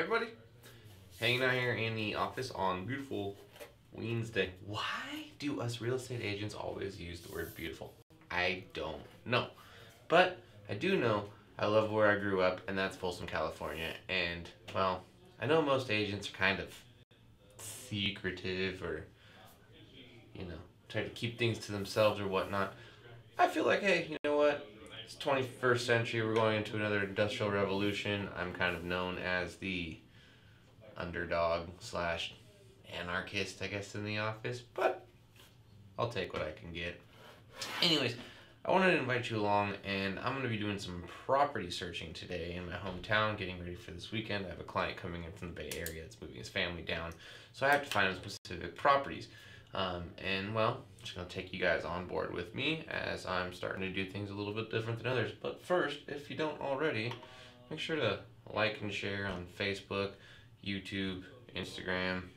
everybody, hanging out here in the office on beautiful Wednesday. Why do us real estate agents always use the word beautiful? I don't know. But I do know I love where I grew up, and that's Folsom, California. And, well, I know most agents are kind of secretive or, try to keep things to themselves or whatnot. I feel like, hey, you know what? It's 21st century. We're going into another industrial revolution. I'm kind of known as the underdog slash anarchist, I guess, in the office. But I'll take what I can get. Anyways, I wanted to invite you along, and I'm going to be doing some property searching today in my hometown, getting ready for this weekend. I have a client coming in from the Bay Area that's moving his family down, so I have to find some specific properties. I'm just going to take you guys on board with me as I'm starting to do things a little bit different than others. But first, if you don't already, make sure to like and share on Facebook, YouTube, Instagram,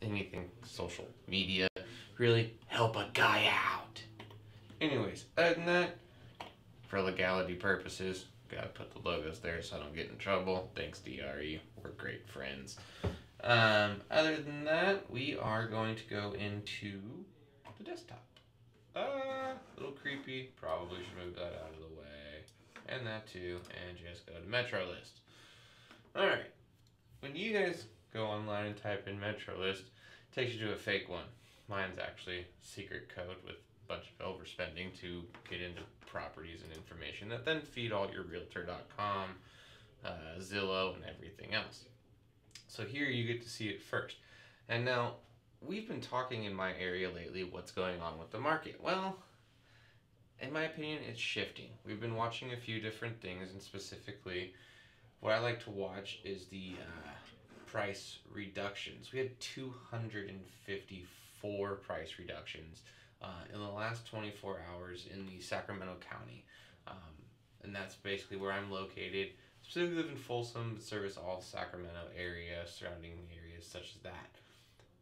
anything social media. Really help a guy out. Anyways, other than that, for legality purposes, gotta put the logos there so I don't get in trouble. Thanks, DRE. We're great friends. Other than that, we are going to go into the desktop. A little creepy. Probably should move that out of the way. And that too. And just go to Metro List. Alright. When you guys go online and type in Metro List, it takes you to a fake one. Mine's actually secret code with a bunch of overspending to get into properties and information that then feed all your Realtor.com, Zillow, and everything else. So here you get to see it first. And now, we've been talking in my area lately what's going on with the market. Well, in my opinion, it's shifting. We've been watching a few different things, and specifically, what I like to watch is the price reductions. We had 254 price reductions in the last 24 hours in the Sacramento County. And that's basically where I'm located. Specifically live in Folsom, but service all Sacramento area, surrounding areas such as that.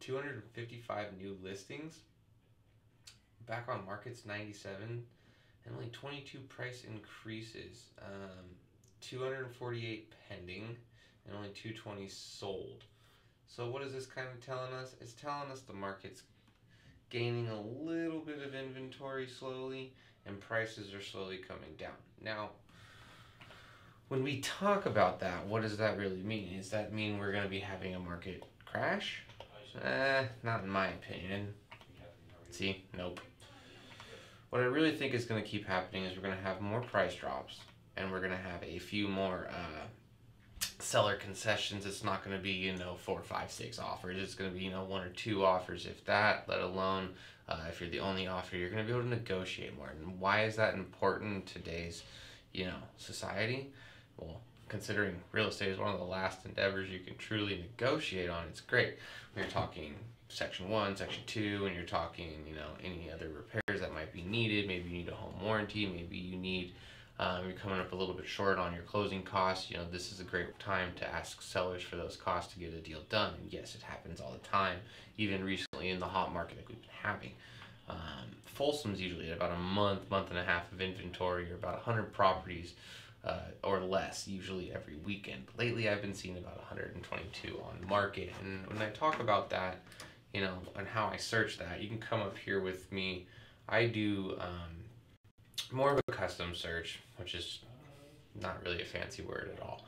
255 new listings. Back on market's 97, and only 22 price increases. 248 pending, and only 220 sold. So what is this kind of telling us? It's telling us the market's gaining a little bit of inventory slowly, and prices are slowly coming down. Now, when we talk about that, what does that really mean? Does that mean we're going to be having a market crash? Not in my opinion. See? Nope. What I really think is going to keep happening is we're going to have more price drops, and we're going to have a few more seller concessions. It's not going to be 4, 5, 6 offers. It's going to be 1 or 2 offers, if that. Let alone if you're the only offer, you're going to be able to negotiate more. And why is that important in today's society? Well, considering real estate is one of the last endeavors you can truly negotiate on, it's great. When you're talking Section 1, Section 2, and you're talking any other repairs that might be needed. Maybe you need a home warranty. Maybe you need you're coming up a little bit short on your closing costs. This is a great time to ask sellers for those costs to get a deal done. And yes, it happens all the time, even recently in the hot market that we've been having. Folsom's usually at about a month and a half of inventory, or about 100 properties or less, usually every weekend. Lately, I've been seeing about 122 on market. And when I talk about that, and how I search that, you can come up here with me. I do more of a custom search, which is not really a fancy word at all.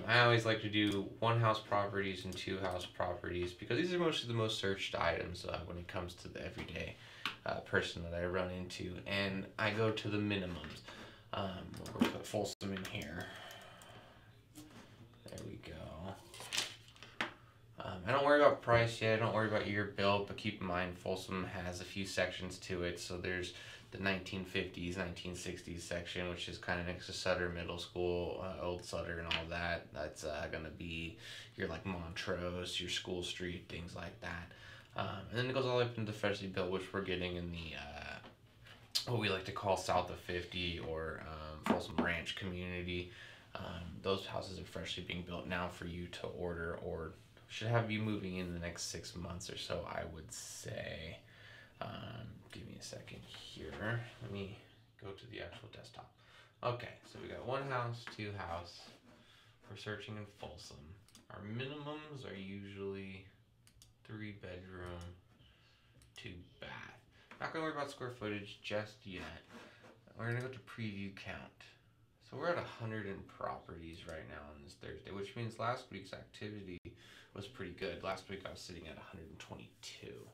I always like to do 1 house properties and 2 house properties, because these are mostly the most searched items when it comes to the everyday person that I run into. And I go to the minimums. We'll put Folsom in here. There we go. I don't worry about price yet. I don't worry about year built, but keep in mind Folsom has a few sections to it. So there's the 1950s, 1960s section, which is kind of next to Sutter Middle School, Old Sutter and all that. That's going to be your Montrose, your School Street, things like that. And then it goes all the way up into the freshly built, which we're getting in the what we like to call south of 50 or Folsom Ranch community. Those houses are freshly being built now for you to order, or should have you moving in the next 6 months or so, I would say. Give me a second here. Let me go to the actual desktop. Okay, so we got 1 house, 2 house. We're searching in Folsom. Our minimums are usually 3-bedroom, 2-bath. Not gonna worry about square footage just yet. We're gonna go to preview count. So we're at 100 properties right now on this Thursday, which means last week's activity was pretty good. Last week I was sitting at 122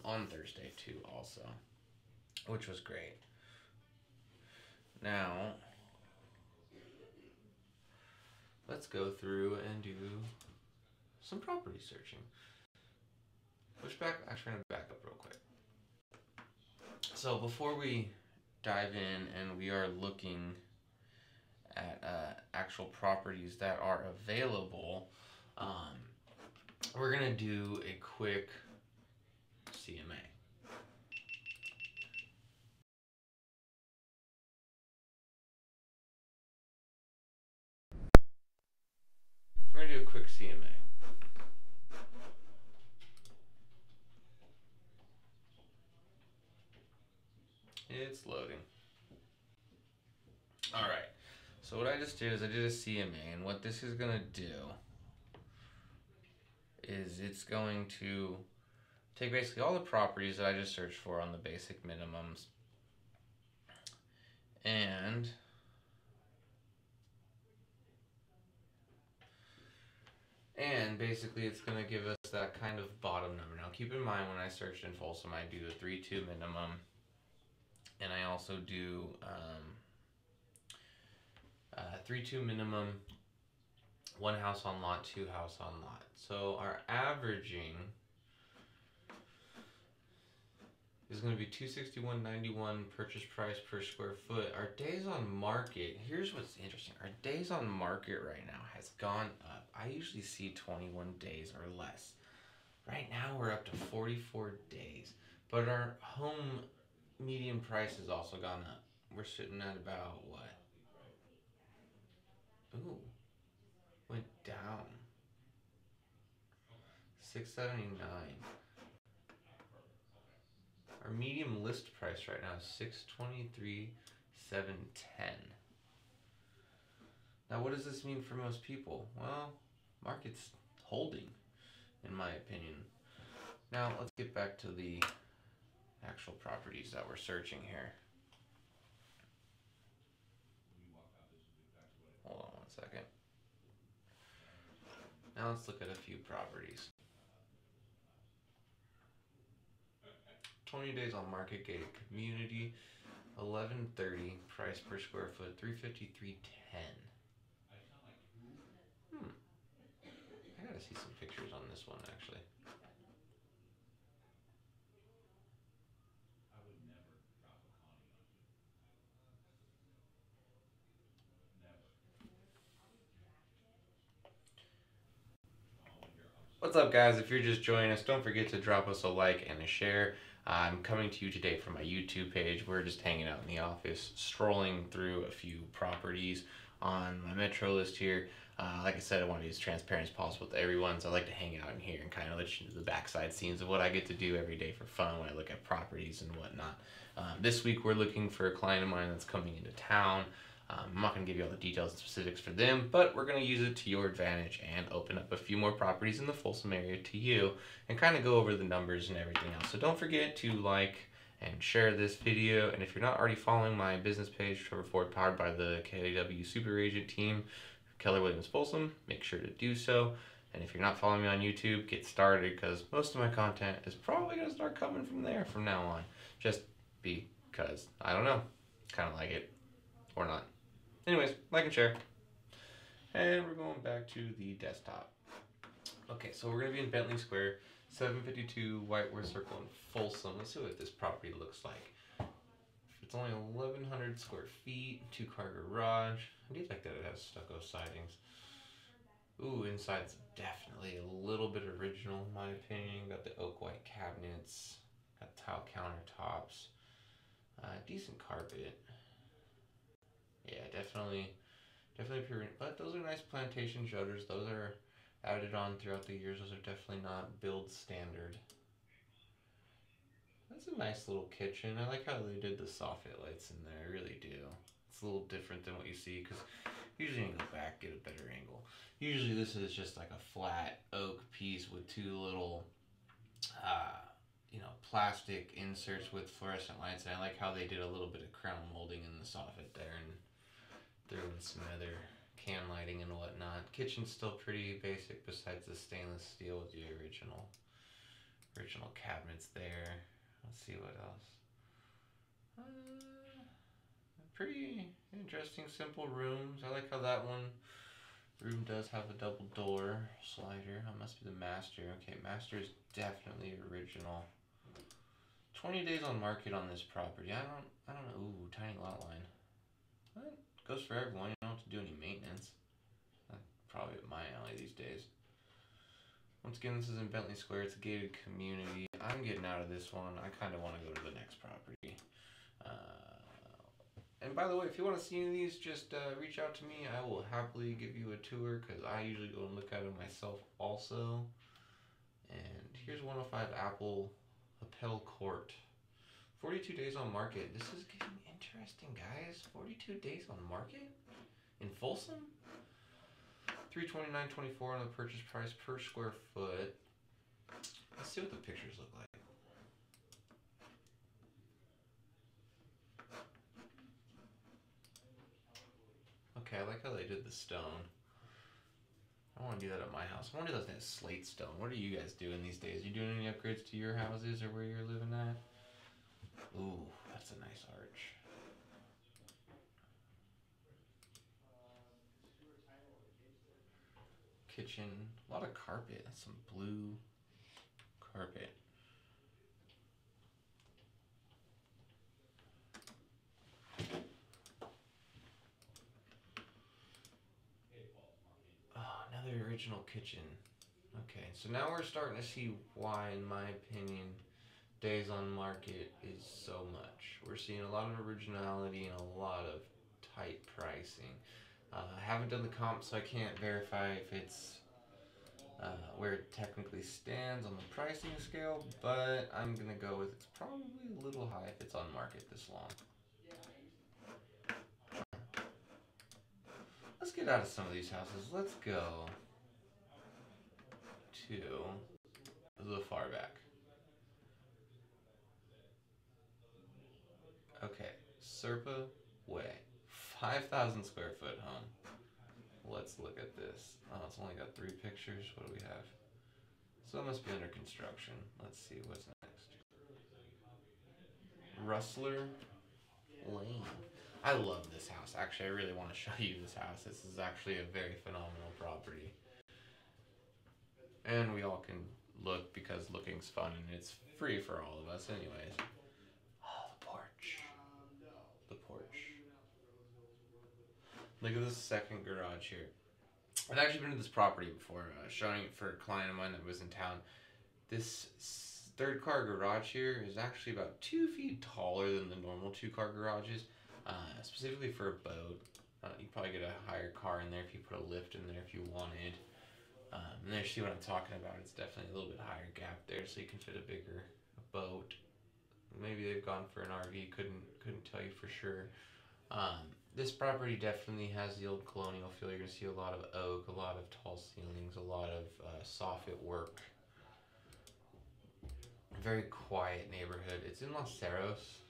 on Thursday too, also, which was great. Now let's go through and do some property searching. Actually, I'm gonna back up real quick. So before we dive in and we are looking at actual properties that are available, we're gonna do a quick CMA. We're gonna do a quick CMA. It's loading. Alright, so what I just did is I did a CMA, and what this is gonna do is it's going to take basically all the properties that I just searched for on the basic minimums, and basically it's going to give us that kind of bottom number. Now keep in mind, when I searched in Folsom, I do a 3-2 minimum, and I also do 3-2 minimum, 1 house on lot, 2 house on lot. So our averaging is going to be $261.91 purchase price per square foot. Our days on market, here's what's interesting. Our days on market right now has gone up. I usually see 21 days or less. Right now we're up to 44 days. But our home median price has also gone up. We're sitting at about what? Ooh, went down. $679. Our medium list price right now is $623,710. Now, what does this mean for most people? Well, market's holding, in my opinion. Now, let's get back to the actual properties that we're searching here. Hold on one second. Now let's look at a few properties. 20 days on market, gated community, 1130 price per square foot, 353.10. I gotta see some pictures on this one, actually. What's up, guys? If you're just joining us, don't forget to drop us a like and a share. I'm coming to you today from my YouTube page. We're just hanging out in the office, strolling through a few properties on my metro list here. Like I said, I want to be as transparent as possible with everyone, so I like to hang out in here and kind of let you into the backside scenes of what I get to do every day for fun when I look at properties and whatnot. This week we're looking for a client of mine that's coming into town. I'm not going to give you all the details and specifics for them, but we're going to use it to your advantage and open up a few more properties in the Folsom area to you and kind of go over the numbers and everything else. So don't forget to like and share this video, and if you're not already following my business page, Trever Ford, powered by the KW Super Agent team, Keller Williams Folsom, make sure to do so. And if you're not following me on YouTube, get started, because most of my content is probably going to start coming from there from now on, just because, I don't know, kind of like it or not. Anyways, like and share. And we're going back to the desktop. Okay, so we're going to be in Bentley Square, 752 Whiteworth Circle in Folsom. Let's see what this property looks like. It's only 1,100 square feet, 2-car garage. I do like that it has stucco sidings. Ooh, inside's definitely a little bit original in my opinion. Got the oak white cabinets, got tile countertops, decent carpet. Yeah, definitely pure, but those are nice plantation shutters. Those are added on throughout the years. Those are definitely not build standard. That's a nice little kitchen. I like how they did the soffit lights in there. I really do. It's a little different than what you see, because Usually you go back, get a better angle. Usually this is just like a flat oak piece with two little, plastic inserts with fluorescent lights. And I like how they did a little bit of crown molding in the soffit there and threw in some other can lighting and whatnot. Kitchen's still pretty basic besides the stainless steel with the original cabinets there. Let's see what else. Pretty interesting, simple rooms. I like how that room does have a double door slider. That must be the master. Okay, master is definitely original. 20 days on market on this property. I don't know. Ooh, tiny lot line. What? Goes for everyone. You don't have to do any maintenance. That's probably up my alley these days. Once again, this is in Bentley Square. It's a gated community. I'm getting out of this one. I kind of want to go to the next property. And by the way, if you want to see any of these, just reach out to me. I will happily give you a tour because I usually go and look at them myself also. And here's 105 Apple Appel Court. 42 days on market. This is getting interesting, guys. 42 days on market in Folsom. $329.24 on the purchase price per square foot. Let's see what the pictures look like. Okay, I like how they did the stone. I want to do that at my house. I want to do that slate stone. What are you guys doing these days? You doing any upgrades to your houses or where you're living at? Ooh, that's a nice arch. Kitchen, a lot of carpet. That's some blue carpet. Oh, another original kitchen. Okay, so now we're starting to see why, in my opinion, days on market is so much. We're seeing a lot of originality and a lot of tight pricing. I haven't done the comp, so I can't verify if it's where it technically stands on the pricing scale, but I'm gonna go with it's probably a little high if it's on market this long. Let's get out of some of these houses. Let's go to the far back. Okay, Serpa Way, 5,000 square foot home. Let's look at this. Oh, it's only got 3 pictures. What do we have? So it must be under construction. Let's see what's next. Rustler Lane. I love this house. Actually, I really want to show you this house. This is actually a very phenomenal property. And we all can look because looking's fun and it's free for all of us anyways. Oh, the porch. The porch. Look at this second garage here. I've actually been to this property before, showing it for a client of mine that was in town. This third car garage here is actually about 2 feet taller than the normal 2-car garages, specifically for a boat. You probably get a higher car in there if you put a lift in there if you wanted. And there, see what I'm talking about. It's definitely a little bit higher gap there, so you can fit a bigger boat. Maybe they've gone for an RV. Couldn't tell you for sure. This property definitely has the old colonial feel. You're gonna see a lot of oak, a lot of tall ceilings, a lot of soffit work. Very quiet neighborhood. It's in Los Cerros,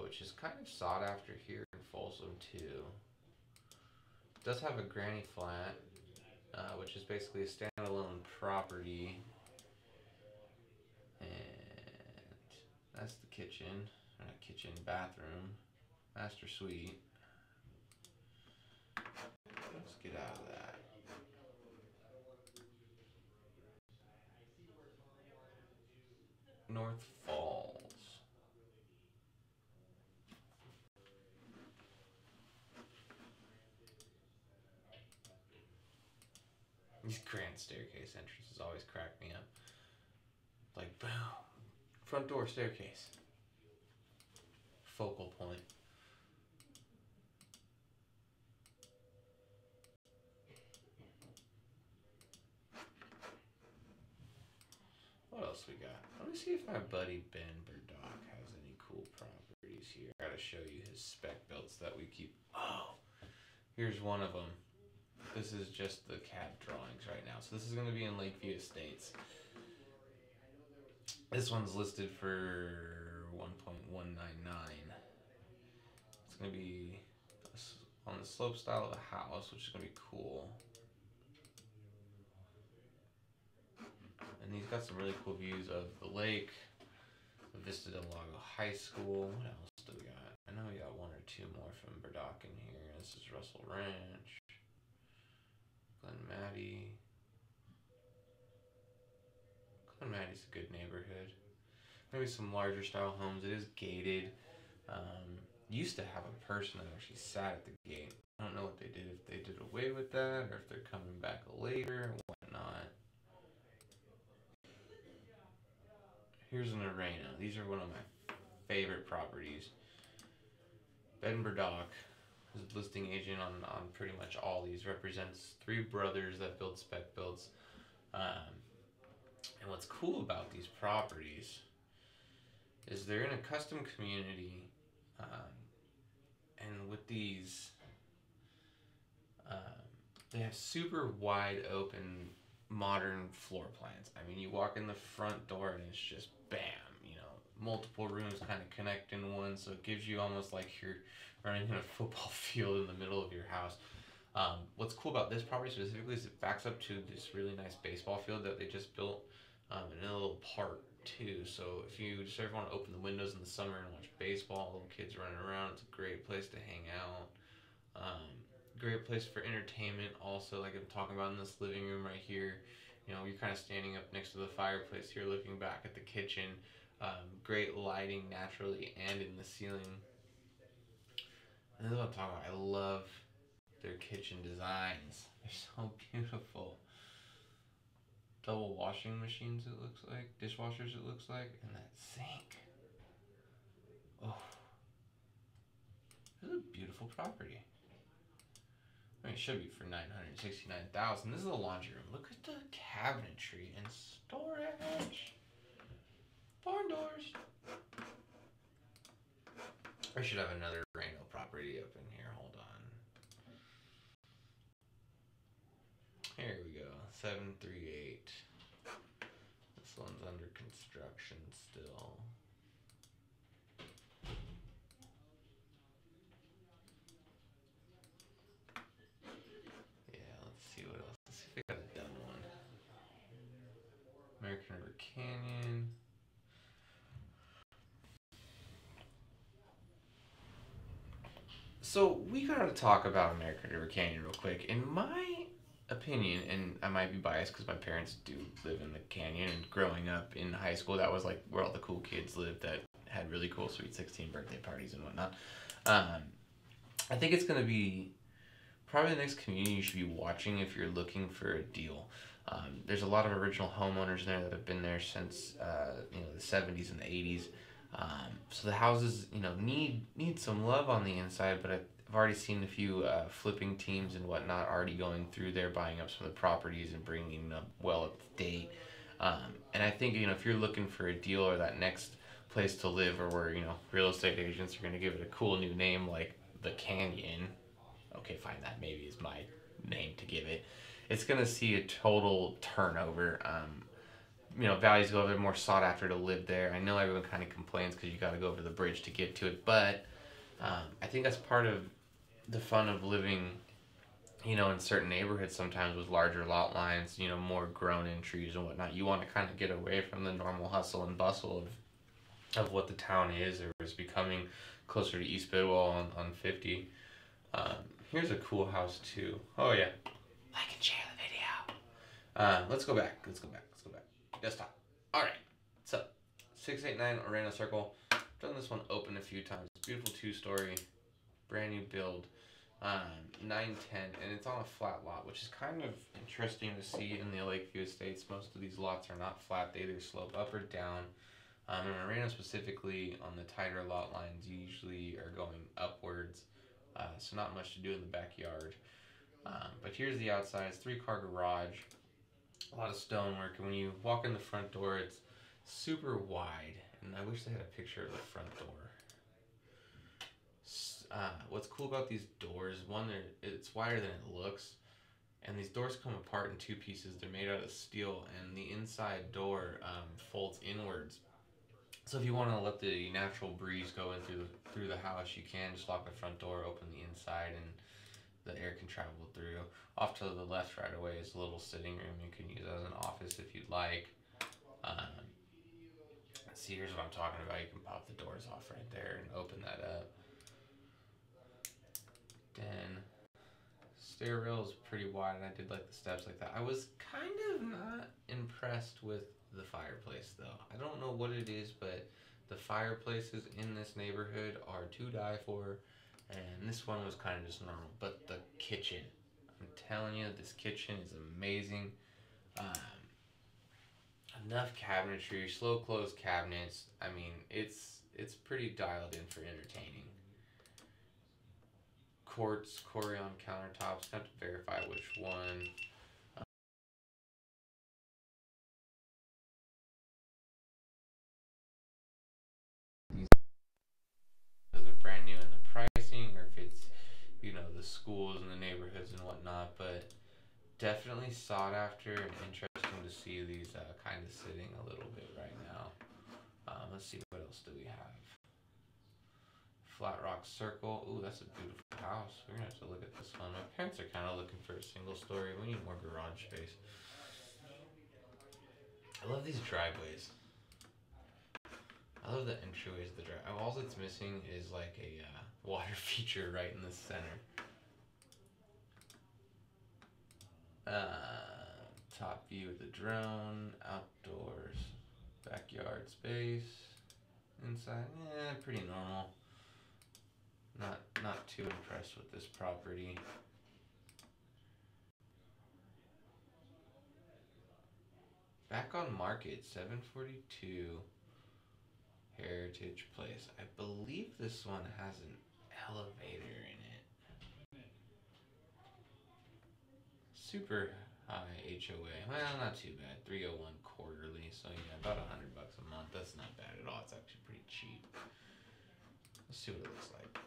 which is kind of sought after here in Folsom too. It does have a granny flat, which is basically a standalone property. And that's the kitchen, not kitchen, bathroom, master suite. Let's get out of that. North Falls. These grand staircase entrances always crack me up. Like, boom. Front door staircase. Focal point. What else we got? Let me see if my buddy Ben Burdock has any cool properties here. I gotta show you his spec builds that we keep. Oh, Here's one of them. This is just the CAD drawings right now. So this is going to be in Lakeview Estates. This one's listed for $1.199. It's going to be on the slope style of a house, which is going to be cool. And he's got some really cool views of the lake, the Vista del Lago High School. What else do we got? I know we got one or two more from Burdock in here. This is Russell Ranch, Glen Matty. Glen Matty's a good neighborhood. Maybe some larger style homes. It is gated. Used to have a person that actually sat at the gate. I don't know what they did, if they did away with that or if they're coming back later or whatnot. Here's an arena. These are one of my favorite properties. Ben Burdock, who's a listing agent on pretty much all these, represents three brothers that build spec builds. And what's cool about these properties is they're in a custom community, and with these, they have super wide open modern floor plans. I mean, you walk in the front door and it's just bam, multiple rooms kind of connect in one, so it gives you almost like you're running in a football field in the middle of your house. What's cool about this property specifically is it backs up to this really nice baseball field that they just built, in a little park too. So if you just ever want to open the windows in the summer and watch baseball, little kids running around, it's a great place to hang out. Great place for entertainment also, like I'm talking about in this living room right here. You're kind of standing up next to the fireplace here looking back at the kitchen. Great lighting naturally and in the ceiling. And this is what I'm talking about. I love their kitchen designs. They're so beautiful. Double washing machines, it looks like. Dishwashers, it looks like. And that sink. Oh. This is a beautiful property. I mean, it should be for $969,000. This is the laundry room. Look at the cabinetry and storage. Barn doors. I should have another Reno property up in here. Hold on. Here we go. 738. This one's under construction still. Yeah, let's see what else. Let's see if I got a done one. American River Canyon. So we gotta talk about American River Canyon real quick. In my opinion, and I might be biased because my parents do live in the canyon, and growing up in high school, that was like where all the cool kids lived that had really cool Sweet 16 birthday parties and whatnot. I think it's gonna be probably the next community you should be watching if you're looking for a deal. There's a lot of original homeowners there that have been there since the 70s and the 80s. So the houses, need some love on the inside, but I've already seen a few flipping teams and whatnot already going through there, buying up some of the properties and bringing them well up to date. And I think, if you're looking for a deal or that next place to live, or where, real estate agents are going to give it a cool new name like the Canyon. Okay, fine, that maybe is my name to give it. It's going to see a total turnover. Values go over there, more sought after to live there. I know everyone kind of complains because you got to go over the bridge to get to it, but I think that's part of the fun of living, in certain neighborhoods sometimes with larger lot lines, more grown-in trees and whatnot. You want to kind of get away from the normal hustle and bustle of what the town is or is becoming closer to East Bidwell on 50. Here's a cool house too. Oh yeah. Like and share the video. Let's go back. Desktop. Alright. So, 689 Orlando Circle. Done this one open a few times. Beautiful 2-story. Brand new build. 910. And it's on a flat lot, which is kind of interesting to see in the Lakeview Estates. Most of these lots are not flat. They either slope up or down. In Orlando specifically, on the tighter lot lines, you usually are going upwards. So not much to do in the backyard. But here's the outside. It's 3-car garage. A lot of stonework, and when you walk in the front door, it's super wide. And I wish they had a picture of the front door. what's cool about these doors, one, it's wider than it looks, and these doors come apart in two pieces. They're made out of steel, and the inside door folds inwards. So if you want to let the natural breeze go in through the house, you can just lock the front door, open the inside, and the air can travel through. Off to the left right away is a little sitting room. You can use it as an office if you'd like. See, here's what I'm talking about. You can pop the doors off right there and open that up. Then stair rail is pretty wide, and I did like the steps like that. I was kind of not impressed with the fireplace though. I don't know what it is, but the fireplaces in this neighborhood are to die for, and this one was kind of just normal. But the kitchen, I'm telling you, this kitchen is amazing. Enough cabinetry, slow close cabinets. I mean, it's pretty dialed in for entertaining. Quartz Corian countertops. Have to verify which one. These are brand new in the pricing, or if it's, you know, the schools and the neighborhoods and whatnot. But definitely sought after and interesting to see these kind of sitting a little bit right now. Let's see, what else do we have? Flat Rock Circle. Ooh, that's a beautiful house. We're gonna have to look at this one. My parents are kind of looking for a single story. We need more garage space. I love these driveways. I love the entryways of the drive. All that's missing is like a water feature right in the center. Top view of the drone, outdoors, backyard space, inside, pretty normal. Not too impressed with this property. Back on market, 742 Heritage Place. I believe this one has an elevator in it. Super high HOA. Well, not too bad. 301 quarterly, so yeah, about $100 a month. That's not bad at all. It's actually pretty cheap. Let's see what it looks like.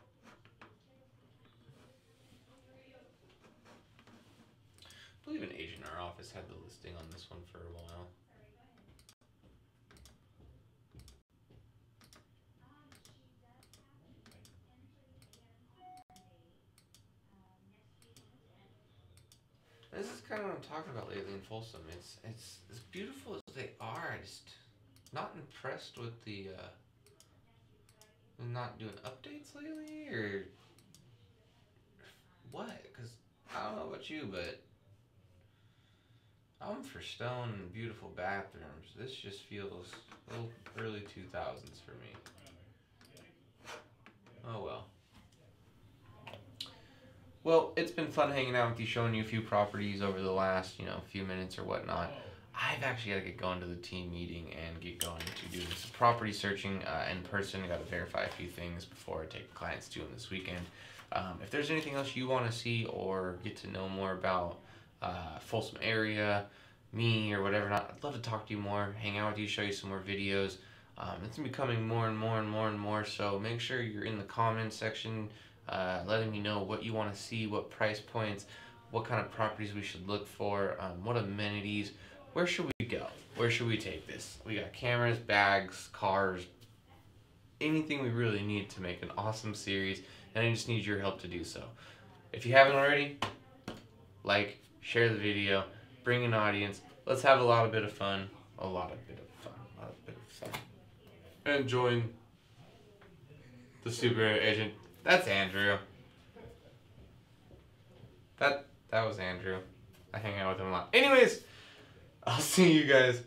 I believe an agent in our office had the listing on this one for a while. This is kind of what I'm talking about lately in Folsom. It's as beautiful as they are. I just not impressed with the not doing updates lately, or what? Because I don't know about you, but I'm for stone and beautiful bathrooms. This just feels a little early 2000s for me. Oh well. Well, it's been fun hanging out with you, showing you a few properties over the last, few minutes or whatnot. I've actually got to get going to the team meeting and get going to do some property searching in person. I got to verify a few things before I take clients to them this weekend. If there's anything else you want to see or get to know more about Folsom area, me or whatever, I'd love to talk to you more, hang out with you, show you some more videos. It's going to be coming more and more and more and more, so make sure you're in the comments section letting me know what you want to see, what price points, what kind of properties we should look for, what amenities. Where should we go? Where should we take this? We got cameras, bags, cars, anything we really need to make an awesome series, and I just need your help to do so. If you haven't already, like, share the video, bring an audience. Let's have a bit of fun. And join the super agent. That's Andrew. That was Andrew. I hang out with him a lot. Anyways, I'll see you guys